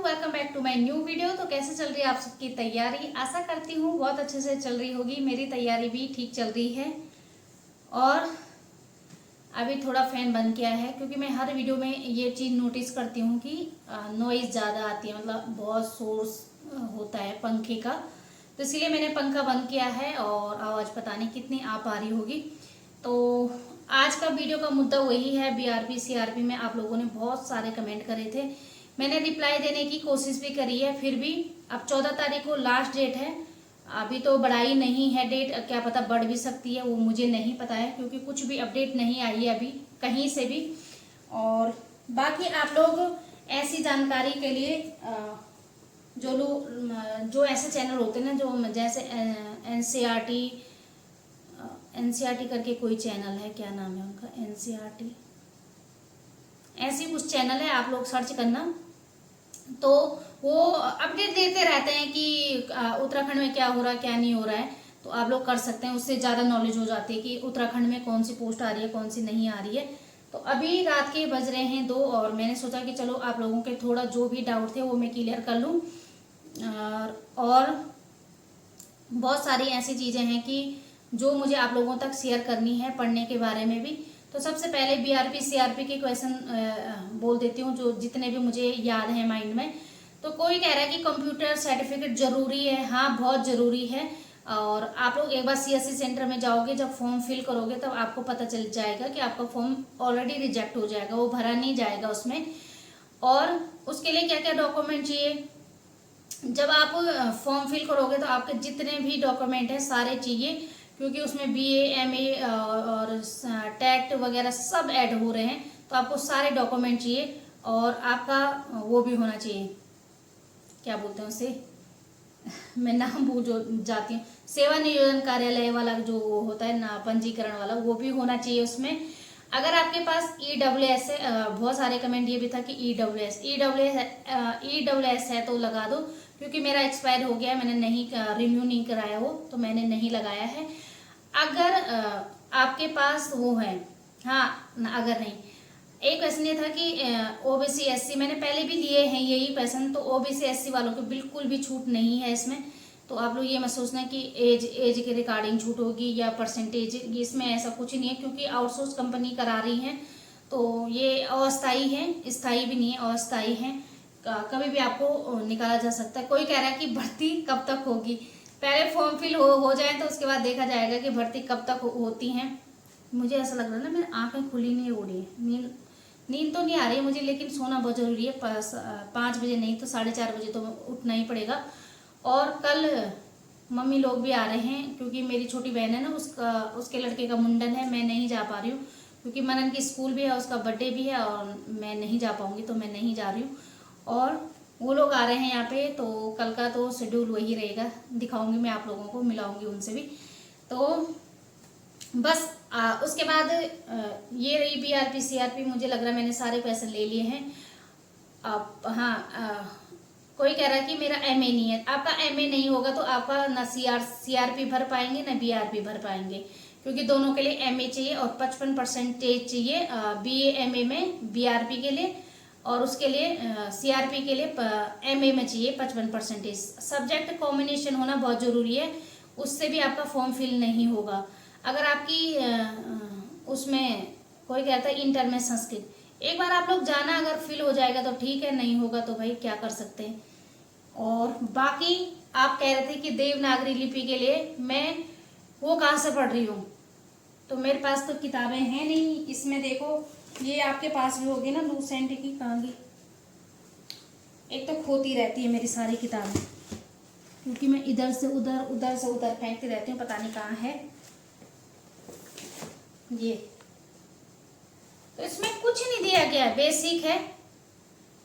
Welcome back to my new video. तो कैसे चल रही है आप सबकी तैयारी? आशा करती हूँ बहुत अच्छे से चल रही होगी। मेरी तैयारी भी ठीक चल रही है। और अभी थोड़ा फैन बंद किया है क्योंकि मैं हर वीडियो में ये चीज़ नोटिस करती हूँ कि नॉइज़ ज़्यादा आती है, मतलब बहुत सोर्स होता है पंखे का। तो इसलिए मैंने पंखा बंद किया है और आवाज़ पता नहीं कितनी आ पा रही होगी। तो आज का वीडियो का मुद्दा वही है, बीआरपी सीआरपी में आप लोगों ने बहुत सारे कमेंट करे थे। मैंने रिप्लाई देने की कोशिश भी करी है, फिर भी अब 14 तारीख को लास्ट डेट है। अभी तो बढ़ाई नहीं है डेट, क्या पता बढ़ भी सकती है, वो मुझे नहीं पता है क्योंकि कुछ भी अपडेट नहीं आई है अभी कहीं से भी। और बाकी आप लोग ऐसी जानकारी के लिए जो लोग जो ऐसे चैनल होते हैं ना, जो जैसे एनसीईआरटी करके कोई चैनल है, क्या नाम है उनका, एनसीईआरटी ऐसी कुछ चैनल है, आप लोग सर्च करना। तो वो अपडेट देते रहते हैं कि उत्तराखंड में क्या हो रहा है क्या नहीं हो रहा है। तो आप लोग कर सकते हैं, उससे ज़्यादा नॉलेज हो जाती है कि उत्तराखंड में कौन सी पोस्ट आ रही है कौन सी नहीं आ रही है। तो अभी रात के बज रहे हैं 2 और मैंने सोचा कि चलो आप लोगों के थोड़ा जो भी डाउट थे वो मैं क्लियर कर लूँ। और बहुत सारी ऐसी चीज़ें हैं कि जो मुझे आप लोगों तक शेयर करनी है पढ़ने के बारे में भी। तो सबसे पहले बीआरपी सीआरपी के क्वेश्चन बोल देती हूँ, जो जितने भी मुझे याद है माइंड में। तो कोई कह रहा है कि कंप्यूटर सर्टिफिकेट जरूरी है। हाँ, बहुत जरूरी है। और आप लोग एक बार सीएससी सेंटर में जाओगे, जब फॉर्म फिल करोगे तब आपको पता चल जाएगा कि आपका फॉर्म ऑलरेडी रिजेक्ट हो जाएगा, वो भरा नहीं जाएगा उसमें। और उसके लिए क्या क्या डॉक्यूमेंट चाहिए, जब आप फॉर्म फिल करोगे तो आपके जितने भी डॉक्यूमेंट हैं सारे चाहिए, क्योंकि उसमें बीए एमए और टेट वगैरह सब ऐड हो रहे हैं। तो आपको सारे डॉक्यूमेंट चाहिए और आपका वो भी होना चाहिए, क्या बोलते हैं उसे मैं नाम भूल जाती हूँ, सेवा नियोजन कार्यालय वाला जो होता है ना, पंजीकरण वाला, वो भी होना चाहिए उसमें। अगर आपके पास ईडब्ल्यूएस है, बहुत सारे कमेंट ये भी था कि ईडब्ल्यूएस है तो लगा दो, क्योंकि मेरा एक्सपायर हो गया है, मैंने नहीं रिन्यू नहीं कराया वो, तो मैंने नहीं लगाया है। अगर आपके पास वो है, हाँ अगर नहीं, एक क्वेश्चन ये था कि ओबीसी एससी मैंने पहले भी लिए हैं यही क्वेश्चन। तो ओबीसी एससी वालों को बिल्कुल भी छूट नहीं है इसमें। तो आप लोग ये मत सोचना कि एज के रिगार्डिंग छूट होगी या परसेंटेज, इसमें ऐसा कुछ नहीं है, क्योंकि आउटसोर्स कंपनी करा रही है। तो ये अस्थायी है, स्थायी भी नहीं है, अस्थायी है। कभी भी आपको निकाला जा सकता है। कोई कह रहा है कि भर्ती कब तक होगी, पहले फॉर्म फिल हो जाए तो उसके बाद देखा जाएगा कि भर्ती कब तक होती है। मुझे ऐसा लग रहा है ना, मेरी आंखें खुली नहीं हो रही है, नींद तो नहीं आ रही है मुझे, लेकिन सोना बहुत जरूरी है। 5 बजे नहीं तो 4:30 बजे तो उठना ही पड़ेगा। और कल मम्मी लोग भी आ रहे हैं, क्योंकि मेरी छोटी बहन है ना, उसके लड़के का मुंडन है। मैं नहीं जा पा रही हूँ क्योंकि मनन की स्कूल भी है, उसका बर्थडे भी है और मैं नहीं जा पाऊंगी, तो मैं नहीं जा रही हूँ। और वो लोग आ रहे हैं यहाँ पे, तो कल का तो शेड्यूल वही रहेगा, दिखाऊंगी मैं आप लोगों को, मिलाऊंगी उनसे भी। तो बस उसके बाद ये रही बीआरपी सीआरपी। मुझे लग रहा है मैंने सारे क्वेश्चन ले लिए हैं। अब हाँ, कोई कह रहा है कि मेरा एमए नहीं है। आपका एमए नहीं होगा तो आपका ना सीआरपी भर पाएंगे ना बीआरपी भर पाएंगे, क्योंकि दोनों के लिए एमए चाहिए और 55% चाहिए बीए एमए में बीआरपी के लिए, और उसके लिए सीआरपी के लिए एमए में चाहिए 55%। सब्जेक्ट कॉम्बिनेशन होना बहुत जरूरी है, उससे भी आपका फॉर्म फिल नहीं होगा। अगर आपकी उसमें कोई कहता है इंटर में संस्कृत, एक बार आप लोग जाना, अगर फिल हो जाएगा तो ठीक है, नहीं होगा तो भाई क्या कर सकते हैं। और बाकी आप कह रहे थे कि देवनागरी लिपि के लिए मैं वो कहाँ से पढ़ रही हूँ, तो मेरे पास तो किताबें हैं नहीं। इसमें देखो, ये आपके पास भी होगी ना, लूसेंट की, कहाँ की, एक तो खोती रहती है मेरी सारी किताबें, क्योंकि मैं इधर से उधर फेंकती रहती हूँ, पता नहीं कहाँ है ये। तो इसमें कुछ नहीं दिया गया है, बेसिक है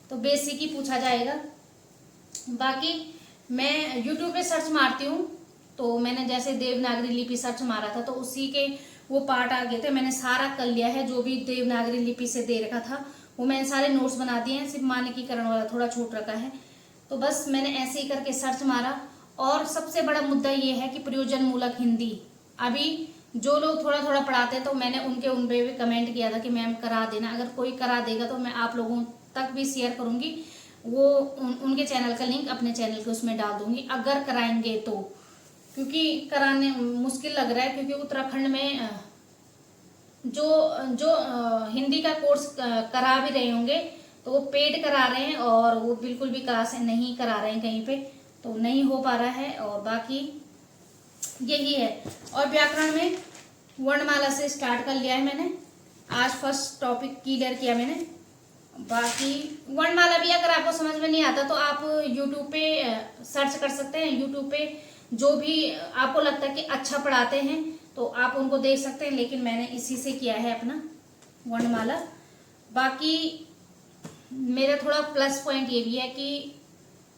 तो बेसिक ही पूछा जाएगा। बाकी मैं यूट्यूब पे सर्च मारती हूँ, तो मैंने जैसे देवनागरी लिपि सर्च मारा था तो उसी के वो पार्ट आ गए थे, मैंने सारा कर लिया है। जो भी देवनागरी लिपि से दे रखा था वो मैंने सारे नोट्स बना दिए हैं, सिर्फ मानकीकरण वाला थोड़ा छूट रखा है। तो बस मैंने ऐसे ही करके सर्च मारा। और सबसे बड़ा मुद्दा ये है कि प्रयोजन मूलक हिंदी, अभी जो लोग थोड़ा थोड़ा पढ़ाते हैं तो मैंने उन पे भी कमेंट किया था कि मैम करा देना। अगर कोई करा देगा तो मैं आप लोगों तक भी शेयर करूंगी, वो उनके चैनल का लिंक अपने चैनल के उसमें डाल दूंगी, अगर कराएंगे तो। क्योंकि कराने मुश्किल लग रहा है, क्योंकि उत्तराखंड में जो जो हिंदी का कोर्स करा भी रहे होंगे तो वो पेड करा रहे हैं, और वो बिल्कुल भी क्लास नहीं करा रहे हैं कहीं पे, तो नहीं हो पा रहा है। और बाकी यही है। और व्याकरण में वर्णमाला से स्टार्ट कर लिया है मैंने, आज फर्स्ट टॉपिक क्लियर किया मैंने। बाकी वर्णमाला भी अगर आपको समझ में नहीं आता तो आप यूट्यूब पे सर्च कर सकते हैं। यूट्यूब पे जो भी आपको लगता है कि अच्छा पढ़ाते हैं तो आप उनको देख सकते हैं, लेकिन मैंने इसी से किया है अपना वर्णमाला। बाकी मेरा थोड़ा प्लस पॉइंट ये भी है कि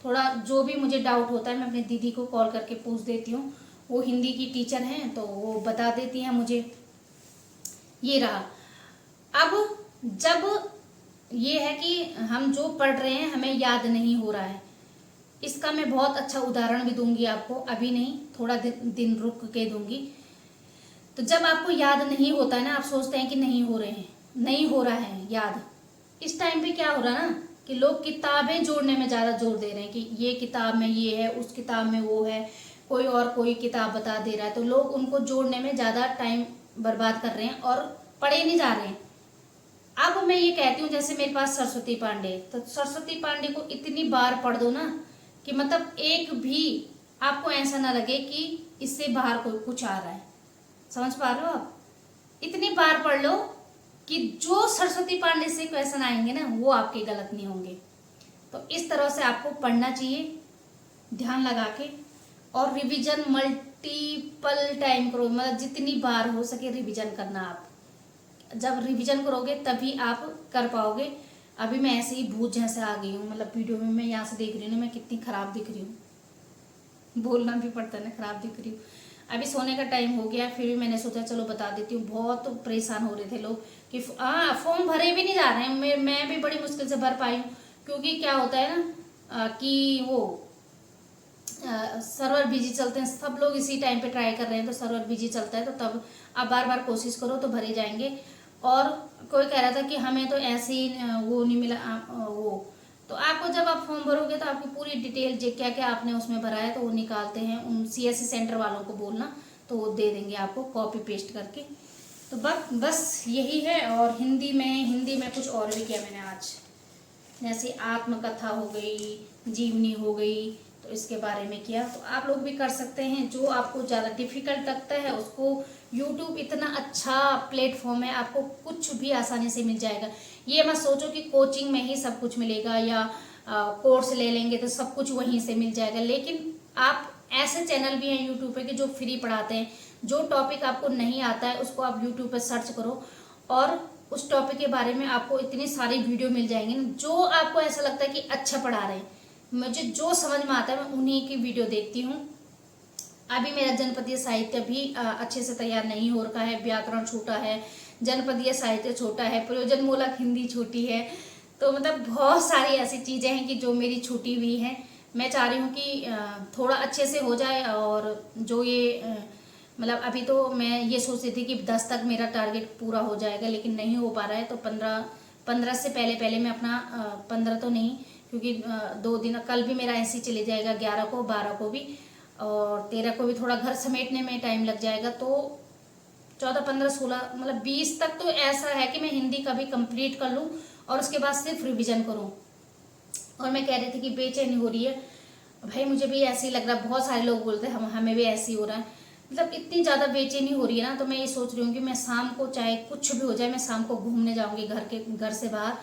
थोड़ा जो भी मुझे डाउट होता है मैं अपनी दीदी को कॉल करके पूछ देती हूँ, वो हिंदी की टीचर हैं तो वो बता देती हैं मुझे। ये रहा। अब जब ये है कि हम जो पढ़ रहे हैं हमें याद नहीं हो रहा है, इसका मैं बहुत अच्छा उदाहरण भी दूंगी आपको, अभी नहीं, थोड़ा दिन रुक के दूंगी। तो जब आपको याद नहीं होता है ना, आप सोचते हैं कि नहीं हो रहा है याद, इस टाइम पे क्या हो रहा है ना कि लोग किताबें जोड़ने में ज्यादा जोर दे रहे हैं कि ये किताब में ये है, उस किताब में वो है, कोई किताब बता दे रहा है, तो लोग उनको जोड़ने में ज्यादा टाइम बर्बाद कर रहे हैं और पढ़े नहीं जा रहे हैं। अब मैं ये कहती हूँ, जैसे मेरे पास सरस्वती पांडे, तो सरस्वती पांडे को इतनी बार पढ़ दो ना कि मतलब एक भी आपको ऐसा ना लगे कि इससे बाहर कोई कुछ आ रहा है। समझ पा रहे हो आप? इतनी बार पढ़ लो कि जो सरस्वती पांडे से क्वेश्चन आएंगे ना वो आपके गलत नहीं होंगे। तो इस तरह से आपको पढ़ना चाहिए ध्यान लगा के, और रिवीजन मल्टीपल टाइम करो, मतलब जितनी बार हो सके रिवीजन करना। आप जब रिवीजन करोगे तभी आप कर पाओगे। अभी मैं ऐसे ही भूत जैसे आ गई हूँ, मतलब वीडियो में मैं यहाँ से देख रही हूँ मैं कितनी खराब दिख रही हूँ, बोलना भी पड़ता है ना, खराब दिख रही हूँ। अभी सोने का टाइम हो गया, फिर भी मैंने सोचा चलो बता देती हूँ। बहुत परेशान हो रहे थे लोग कि फॉर्म भरे भी नहीं जा रहे हैं। मैं भी बड़ी मुश्किल से भर पाई हूँ, क्योंकि क्या होता है ना कि वो सर्वर बिजी चलते हैं, सब लोग इसी टाइम पे ट्राई कर रहे हैं तो सर्वर बिजी चलता है, तो तब आप बार बार कोशिश करो तो भरे जाएंगे। और कोई कह रहा था कि हमें तो ऐसे ही वो नहीं मिला वो, तो आपको जब आप फॉर्म भरोगे तो आपकी पूरी डिटेल क्या क्या आपने उसमें भरा है तो वो निकालते हैं, उन सीएससी सेंटर वालों को बोलना तो वो दे देंगे आपको कॉपी पेस्ट करके। तो बस यही है। और हिंदी में कुछ और भी किया मैंने आज, जैसे आत्मकथा हो गई, जीवनी हो गई, तो इसके बारे में किया। तो आप लोग भी कर सकते हैं। जो आपको ज़्यादा डिफिकल्ट लगता है उसको, यूट्यूब इतना अच्छा प्लेटफॉर्म है, आपको कुछ भी आसानी से मिल जाएगा। ये मत सोचो कि कोचिंग में ही सब कुछ मिलेगा या कोर्स ले लेंगे तो सब कुछ वहीं से मिल जाएगा। लेकिन आप ऐसे चैनल भी हैं यूट्यूब पे कि जो फ्री पढ़ाते हैं। जो टॉपिक आपको नहीं आता है उसको आप यूट्यूब पे सर्च करो और उस टॉपिक के बारे में आपको इतनी सारी वीडियो मिल जाएंगी जो आपको ऐसा लगता है कि अच्छा पढ़ा रहे हैं। मुझे जो समझ में आता है मैं उन्हीं की वीडियो देखती हूँ। अभी मेरा जनपदीय साहित्य भी अच्छे से तैयार नहीं हो रखा है, व्याकरण छोटा है, जनपदीय साहित्य छोटा है, प्रयोजनमूलक हिंदी छोटी है, तो मतलब बहुत सारी ऐसी चीज़ें हैं कि जो मेरी छूटी हुई हैं। मैं चाह रही हूँ कि थोड़ा अच्छे से हो जाए। और जो ये मतलब अभी तो मैं ये सोच रही थी कि 10 तक मेरा टारगेट पूरा हो जाएगा, लेकिन नहीं हो पा रहा है। तो 15 से पहले मैं अपना 15 तो नहीं, क्योंकि 2 दिन कल भी मेरा ऐसे ही चले जाएगा, 11 को 12 को भी, और 13 को भी थोड़ा घर समेटने में टाइम लग जाएगा। तो 14 15 16 मतलब 20 तक तो ऐसा है कि मैं हिंदी का भी कंप्लीट कर लूँ और उसके बाद सिर्फ रिविजन करूँ। और मैं कह रही थी कि बेचैनी हो रही है भाई, मुझे भी ऐसे ही लग रहा है, बहुत सारे लोग बोलते हैं हमें भी ऐसे ही हो रहा है, मतलब इतनी ज़्यादा बेचैनी हो रही है ना। तो मैं ये सोच रही हूँ कि मैं शाम को चाहे कुछ भी हो जाए, मैं शाम को घूमने जाऊँगी घर से बाहर।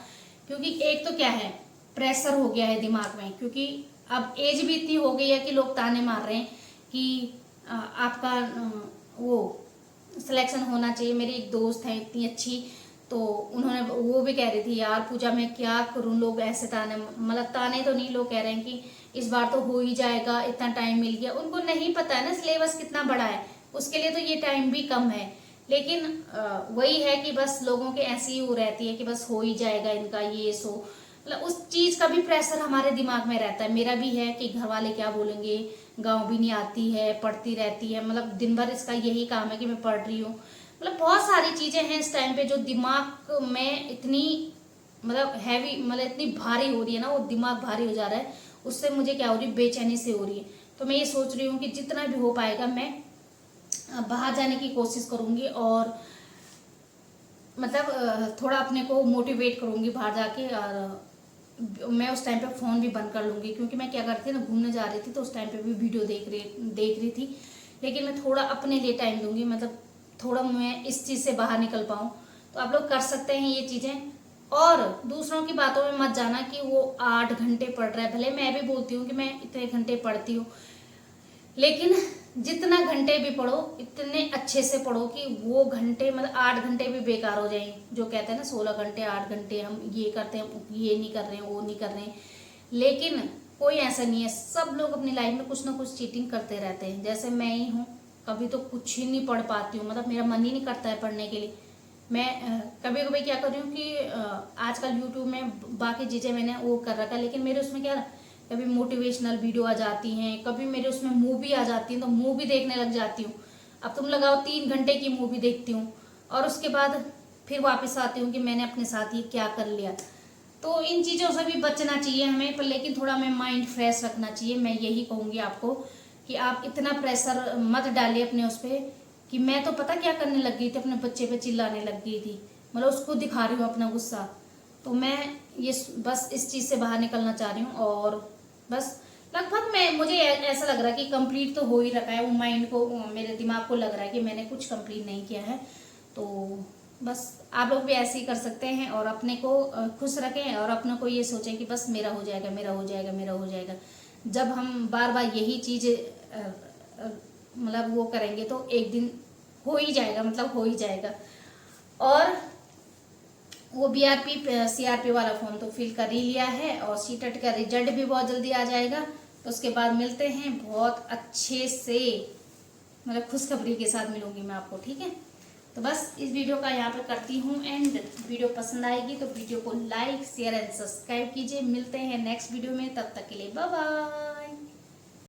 क्योंकि एक तो क्या है, प्रेशर हो गया है दिमाग में, क्योंकि अब एज भी इतनी हो गई है कि लोग ताने मार रहे हैं कि आपका वो सिलेक्शन होना चाहिए। मेरी एक दोस्त है इतनी अच्छी, तो उन्होंने वो भी कह रही थी यार पूजा मैं क्या करूं, लोग ऐसे ताने, मतलब ताने तो नहीं, लोग कह रहे हैं कि इस बार तो हो ही जाएगा, इतना टाइम मिल गया। उनको नहीं पता है ना सिलेबस कितना बड़ा है, उसके लिए तो ये टाइम भी कम है। लेकिन वही है कि बस लोगों के ऐसी ही वो रहती है कि बस हो ही जाएगा इनका ये सो, मतलब उस चीज का भी प्रेशर हमारे दिमाग में रहता है। मेरा भी है कि घर वाले क्या बोलेंगे, गाँव भी नहीं आती है, पढ़ती रहती है, मतलब दिन भर इसका यही काम है कि मैं पढ़ रही हूँ। मतलब बहुत सारी चीजें हैं इस टाइम पे जो दिमाग में इतनी मतलब हैवी, मतलब इतनी भारी हो रही है ना, वो दिमाग भारी हो जा रहा है, उससे मुझे क्या हो रही है, बेचैनी से हो रही है। तो मैं ये सोच रही हूँ कि जितना भी हो पाएगा मैं बाहर जाने की कोशिश करूँगी, और मतलब थोड़ा अपने को मोटिवेट करूँगी बाहर जाके। और मैं उस टाइम पे फ़ोन भी बंद कर लूँगी, क्योंकि मैं क्या करती थी ना, घूमने जा रही थी तो उस टाइम पे भी वीडियो देख रही थी। लेकिन मैं थोड़ा अपने लिए टाइम दूंगी, मतलब थोड़ा मैं इस चीज़ से बाहर निकल पाऊँ। तो आप लोग कर सकते हैं ये चीज़ें। और दूसरों की बातों में मत जाना कि वो 8 घंटे पढ़ रहा है। भले मैं भी बोलती हूँ कि मैं इतने घंटे पढ़ती हूँ, लेकिन जितना घंटे भी पढ़ो इतने अच्छे से पढ़ो कि वो घंटे, मतलब 8 घंटे भी बेकार हो जाए। जो कहते हैं ना 16 घंटे 8 घंटे हम ये करते हैं, ये नहीं कर रहे हैं, वो नहीं कर रहे हैं। लेकिन कोई ऐसा नहीं है, सब लोग अपनी लाइफ में कुछ ना कुछ चीटिंग करते रहते हैं। जैसे मैं ही हूँ, कभी तो कुछ ही नहीं पढ़ पाती हूँ, मतलब मेरा मन ही नहीं करता है पढ़ने के लिए। मैं कभी कभी क्या कर रही हूँ कि आजकल यूट्यूब में बाकी चीज़ें मैंने वो कर रखा है, लेकिन मेरे उसमें क्या, कभी मोटिवेशनल वीडियो आ जाती हैं, कभी मेरे उसमें मूवी आ जाती है, तो मूवी देखने लग जाती हूँ। अब तुम लगाओ 3 घंटे की मूवी देखती हूँ, और उसके बाद फिर वापस आती हूँ कि मैंने अपने साथ ये क्या कर लिया। तो इन चीज़ों से भी बचना चाहिए हमें, पर लेकिन थोड़ा हमें माइंड फ्रेश रखना चाहिए। मैं यही कहूँगी आपको कि आप इतना प्रेशर मत डालिए अपने उस पर, कि मैं तो पता क्या करने लग गई थी, अपने बच्चे पे चिल्लाने लग गई थी, मतलब उसको दिखा रही हूँ अपना गुस्सा। तो मैं ये बस इस चीज़ से बाहर निकलना चाह रही हूँ। और बस लगभग मुझे ऐसा लग रहा है कि कंप्लीट तो हो ही रखा है। वो माइंड को, मेरे दिमाग को लग रहा है कि मैंने कुछ कंप्लीट नहीं किया है। तो बस आप लोग भी ऐसे ही कर सकते हैं, और अपने को खुश रखें, और अपने को ये सोचें कि बस मेरा हो जाएगा, मेरा हो जाएगा, मेरा हो जाएगा। जब हम बार बार यही चीज़ मतलब वो करेंगे तो एक दिन हो ही जाएगा, मतलब हो ही जाएगा। और वो BRP CRP वाला फॉर्म तो फिल कर ही लिया है, और सीटेट का रिजल्ट भी बहुत जल्दी आ जाएगा। तो उसके बाद मिलते हैं बहुत अच्छे से, मतलब खुशखबरी के साथ मिलूंगी मैं आपको, ठीक है। तो बस इस वीडियो का यहाँ पे करती हूँ एंड। वीडियो पसंद आएगी तो वीडियो को लाइक शेयर एंड सब्सक्राइब कीजिए। मिलते हैं नेक्स्ट वीडियो में, तब तक के लिए बाय बाय।